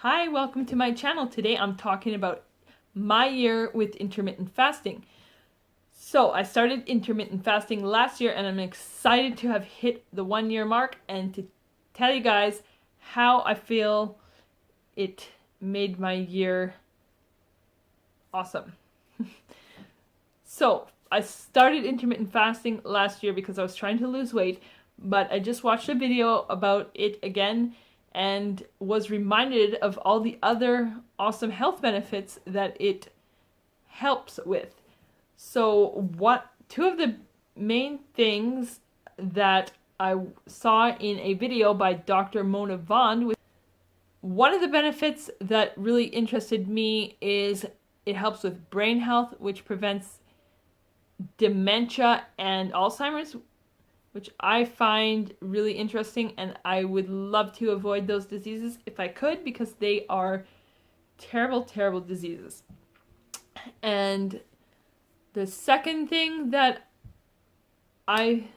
Hi, welcome to my channel. Today I'm talking about my year with intermittent fasting. So I started intermittent fasting last year and I'm excited to have hit the 1 year mark and to tell you guys how I feel it made my year awesome. So I started intermittent fasting last year because I was trying to lose weight, but I just watched a video about it again and was reminded of all the other awesome health benefits that it helps with. So two of the main things that I saw in a video by Dr. Mona Vaughn, one of the benefits that really interested me is it helps with brain health, which prevents dementia and Alzheimer's, which I find really interesting, and I would love to avoid those diseases if I could, because they are terrible, terrible diseases. And the second thing that I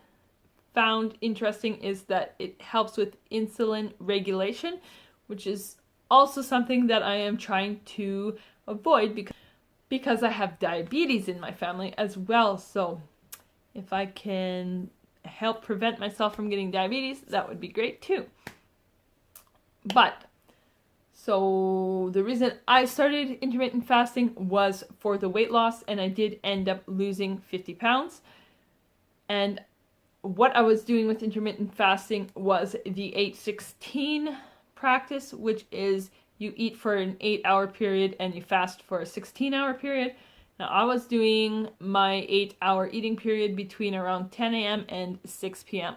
found interesting is that it helps with insulin regulation, which is also something that I am trying to avoid because I have diabetes in my family as well. So if I can help prevent myself from getting diabetes, that would be great too. So the reason I started intermittent fasting was for the weight loss, and I did end up losing 50 pounds. And what I was doing with intermittent fasting was the 8-16 practice, which is you eat for an 8-hour period and you fast for a 16-hour period. Now, I was doing my 8-hour eating period between around 10 a.m. and 6 p.m.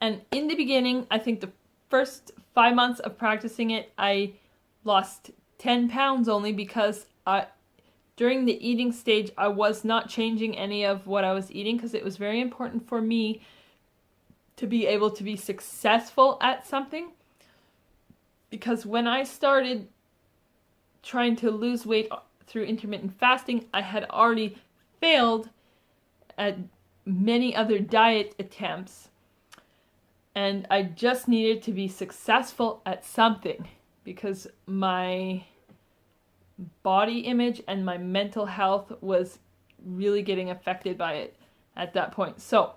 And in the beginning, I think the first 5 months of practicing it, I lost 10 pounds only because during the eating stage, I was not changing any of what I was eating because it was very important for me to be able to be successful at something. Because when I started trying to lose weight through intermittent fasting, I had already failed at many other diet attempts, and I just needed to be successful at something because my body image and my mental health was really getting affected by it at that point. So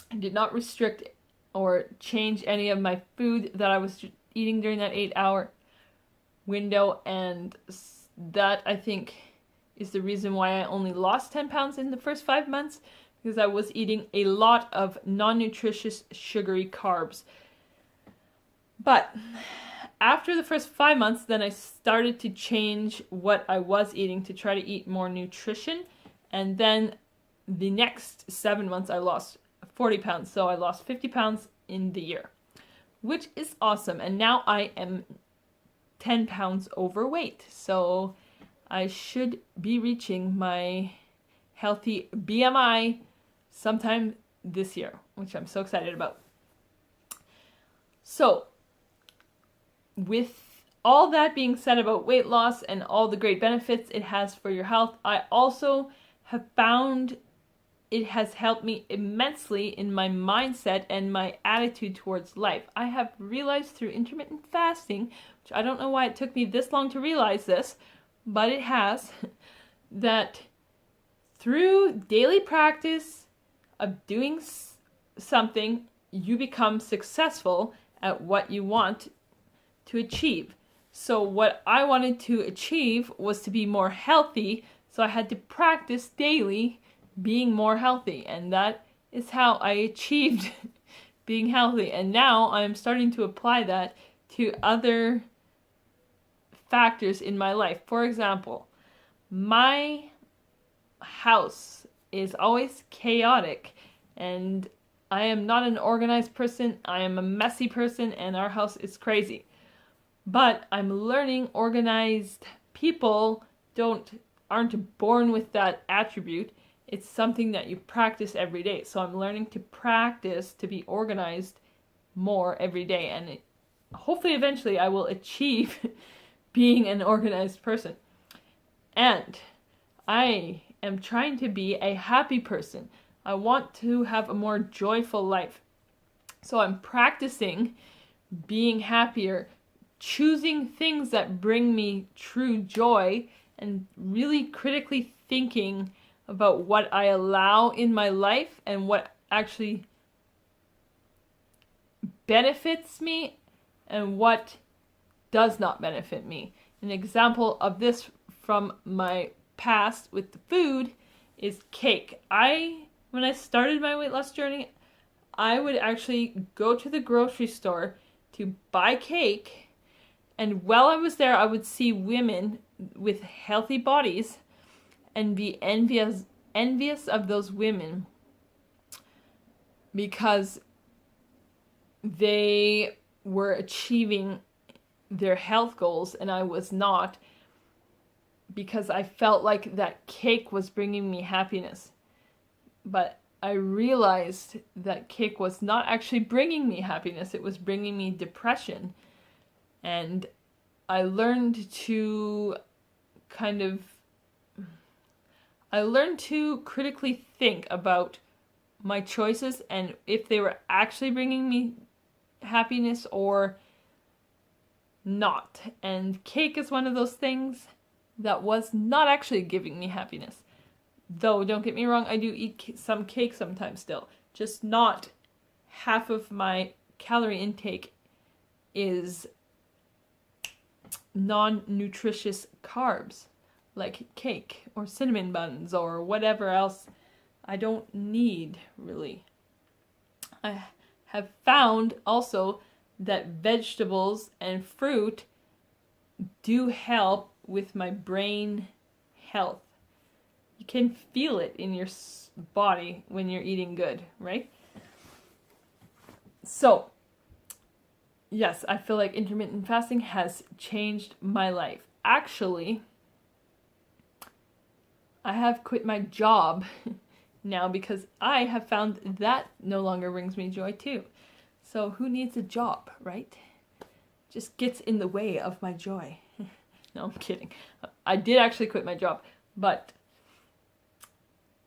I did not restrict or change any of my food that I was eating during that 8-hour window, and that, I think, is the reason why I only lost 10 pounds in the first 5 months, because I was eating a lot of non-nutritious sugary carbs. But after the first 5 months, then I started to change what I was eating to try to eat more nutrition, and then the next 7 months I lost 40 pounds, so I lost 50 pounds in the year, which is awesome. And now I am 10 pounds overweight, so I should be reaching my healthy BMI sometime this year, which I'm so excited about. So with all that being said about weight loss and all the great benefits it has for your health, I also have found it has helped me immensely in my mindset and my attitude towards life. I have realized through intermittent fasting, which I don't know why it took me this long to realize this, but it has, that through daily practice of doing something, you become successful at what you want to achieve. So what I wanted to achieve was to be more healthy, so I had to practice daily being more healthy, and that is how I achieved being healthy. And now I'm starting to apply that to other factors in my life. For example, my house is always chaotic, and I am not an organized person. I am a messy person, and our house is crazy. But I'm learning organized people aren't born with that attribute. It's something that you practice every day. So I'm learning to practice to be organized more every day. And hopefully eventually I will achieve being an organized person. And I am trying to be a happy person. I want to have a more joyful life. So I'm practicing being happier choosing things that bring me true joy and really critically thinking about what I allow in my life and what actually benefits me and what does not benefit me. An example of this from my past with the food is cake. When I started my weight loss journey, I would actually go to the grocery store to buy cake, and while I was there, I would see women with healthy bodies and be envious of those women because they were achieving their health goals and I was not, because I felt like that cake was bringing me happiness. But I realized that cake was not actually bringing me happiness, it was bringing me depression. And I learned to critically think about my choices and if they were actually bringing me happiness or not. And cake is one of those things that was not actually giving me happiness. Though, don't get me wrong, I do eat some cake sometimes still. Just not half of my calorie intake is non-nutritious carbs, like cake or cinnamon buns or whatever else I don't need, really. I have found also that vegetables and fruit do help with my brain health. You can feel it in your body when you're eating good, right? So, yes, I feel like intermittent fasting has changed my life. Actually, I have quit my job now because I have found that no longer brings me joy too. So who needs a job, right? Just gets in the way of my joy. No, I'm kidding. I did actually quit my job, but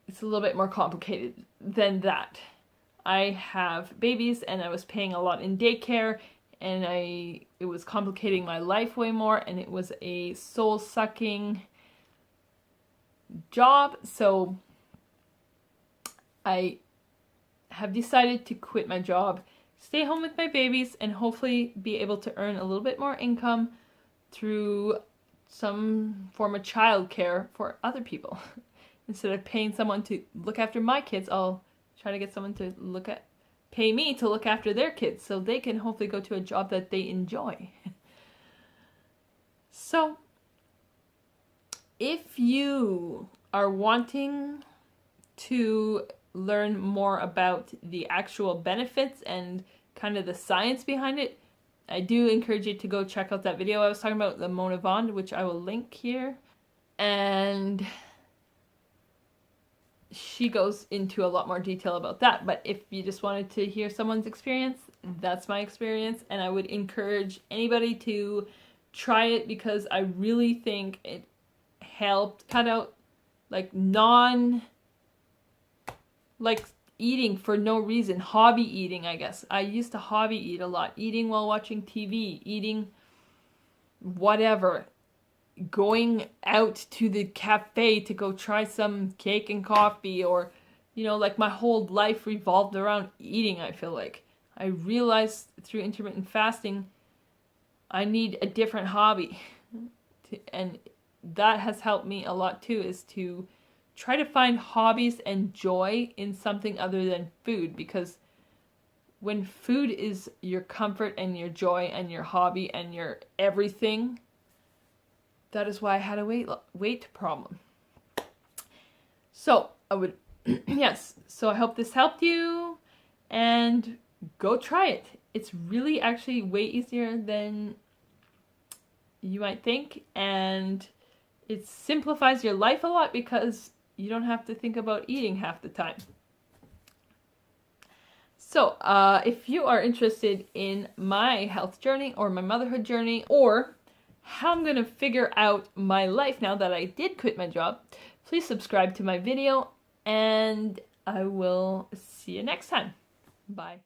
it's a little bit more complicated than that. I have babies and I was paying a lot in daycare, and it was complicating my life way more, and it was a soul-sucking job. So I have decided to quit my job, stay home with my babies, and hopefully be able to earn a little bit more income through some form of childcare for other people. Instead of paying someone to look after my kids, I'll try to get someone to pay me to look after their kids so they can hopefully go to a job that they enjoy. So, if you are wanting to learn more about the actual benefits and kind of the science behind it, I do encourage you to go check out that video I was talking about, the Mona Vaughn, which I will link here. And she goes into a lot more detail about that. But if you just wanted to hear someone's experience, that's my experience. And I would encourage anybody to try it because I really think it helped cut out eating for no reason, hobby eating, I guess. I used to hobby eat a lot, eating while watching TV, eating whatever, going out to the cafe to go try some cake and coffee, or, my whole life revolved around eating, I feel like. I realized through intermittent fasting, I need a different hobby. And that has helped me a lot too, is to try to find hobbies and joy in something other than food, because when food is your comfort and your joy and your hobby and your everything, that is why I had a weight problem. So so I hope this helped you, and go try it. It's really actually way easier than you might think, and it simplifies your life a lot because you don't have to think about eating half the time. So, if you are interested in my health journey or my motherhood journey, or how I'm going to figure out my life now that I did quit my job, please subscribe to my video, and I will see you next time. Bye.